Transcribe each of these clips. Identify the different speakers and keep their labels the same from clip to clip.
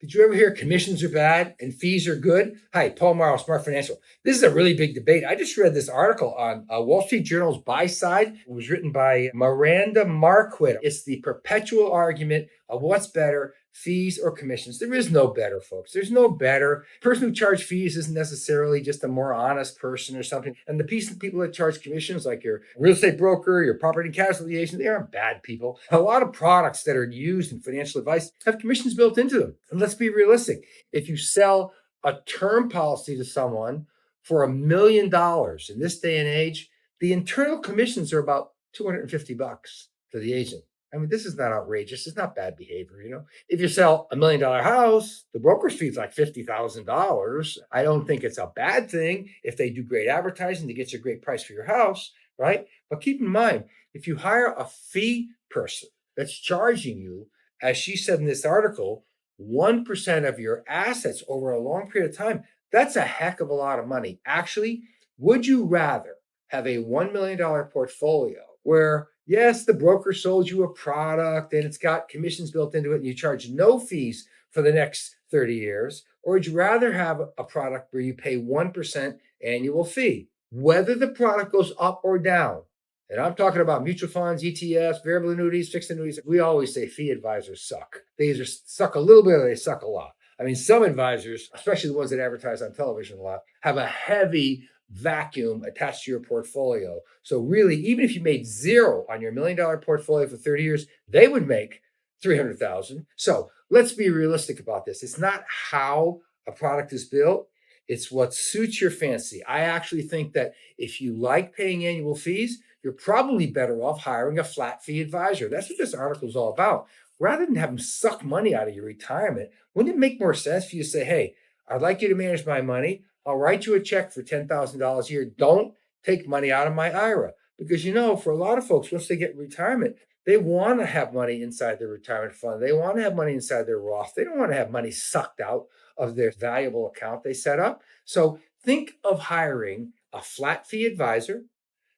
Speaker 1: Did you ever hear commissions are bad and fees are good? Hi, Paul Morrow, Smart Financial. This is a really big debate. I just read this article on Wall Street Journal's Buy Side. It was written by Miranda Marquit. It's the perpetual argument of what's better, fees or commissions. There is no better, folks. There's no better. The person who charges fees isn't necessarily just a more honest person or something. And the people that charge commissions, like your real estate broker, your property and casualty agent, they aren't bad people. A lot of products that are used in financial advice have commissions built into them. And let's be realistic. If you sell a term policy to someone for $1 million in this day and age, the internal commissions are about $250 to the agent. I mean, this is not outrageous. It's not bad behavior. If you sell $1 million house, the broker's fee is like $50,000. I don't think it's a bad thing if they do great advertising to get you a great price for your house, right? But keep in mind, if you hire a fee person that's charging you, as she said in this article, 1% of your assets over a long period of time, that's a heck of a lot of money. Actually, would you rather have a $1 million portfolio where, yes, the broker sold you a product and it's got commissions built into it and you charge no fees for the next 30 years? Or would you rather have a product where you pay 1% annual fee, whether the product goes up or down? And I'm talking about mutual funds, ETFs, variable annuities, fixed annuities. We always say fee advisors suck. They either suck a little bit or they suck a lot. I mean, some advisors, especially the ones that advertise on television a lot, have a heavy vacuum attached to your portfolio. So really, even if you made zero on your $1 million portfolio for 30 years, they would make $300,000. So let's be realistic about this. It's not how a product is built. It's what suits your fancy. I actually think that if you like paying annual fees, you're probably better off hiring a flat fee advisor. That's what this article is all about. Rather than have them suck money out of your retirement, wouldn't it make more sense for you to say, hey, I'd like you to manage my money. I'll write you a check for $10,000 a year. Don't take money out of my IRA. Because, for a lot of folks, once they get retirement, they want to have money inside their retirement fund. They want to have money inside their Roth. They don't want to have money sucked out of their valuable account they set up. So think of hiring a flat fee advisor.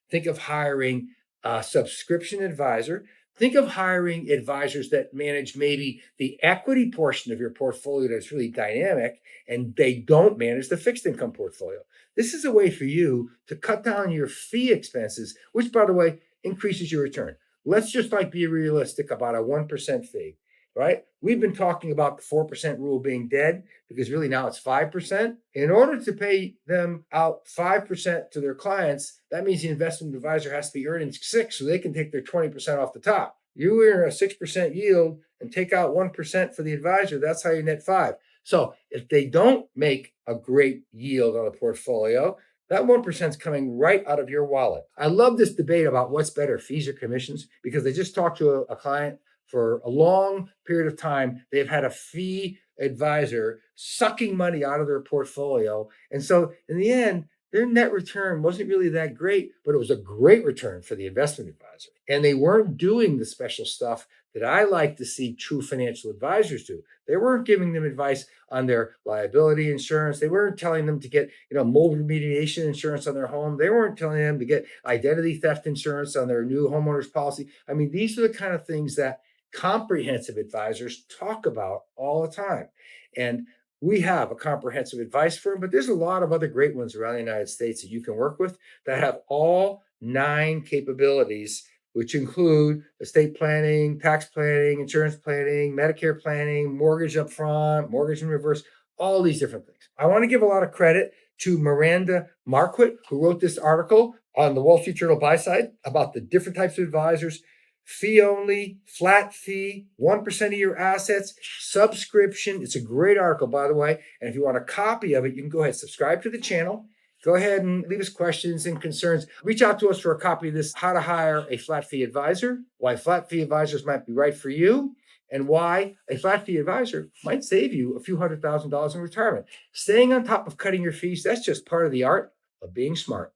Speaker 1: Think of hiring a subscription advisor. Think of hiring advisors that manage maybe the equity portion of your portfolio that's really dynamic, and they don't manage the fixed income portfolio. This is a way for you to cut down your fee expenses, which, by the way, increases your return. Let's just be realistic about a 1% fee, right? We've been talking about the 4% rule being dead because really now it's 5%. In order to pay them out 5% to their clients, that means the investment advisor has to be earning 6 so they can take their 20% off the top. You earn a 6% yield and take out 1% for the advisor. That's how you net 5. So if they don't make a great yield on a portfolio, that 1% is coming right out of your wallet. I love this debate about what's better, fees or commissions, because I just talked to a client for a long period of time. They've had a fee advisor sucking money out of their portfolio. And so in the end, their net return wasn't really that great, but it was a great return for the investment advisor. And they weren't doing the special stuff that I like to see true financial advisors do. They weren't giving them advice on their liability insurance. They weren't telling them to get, mold remediation insurance on their home. They weren't telling them to get identity theft insurance on their new homeowner's policy. I mean, these are the kind of things that comprehensive advisors talk about all the time. And we have a comprehensive advice firm, but there's a lot of other great ones around the United States that you can work with that have all 9 capabilities, which include estate planning, tax planning, insurance planning, Medicare planning, mortgage upfront, mortgage in reverse, all these different things. I want to give a lot of credit to Miranda Marquit, who wrote this article on the Wall Street Journal Buy Side about the different types of advisors. Fee only, flat fee, 1% of your assets, subscription. It's a great article, by the way. And if you want a copy of it, you can go ahead and subscribe to the channel. Go ahead and leave us questions and concerns. Reach out to us for a copy of this, How to Hire a Flat Fee Advisor, why flat fee advisors might be right for you, and why a flat fee advisor might save you a few $100,000s in retirement. Staying on top of cutting your fees, that's just part of the art of being smart.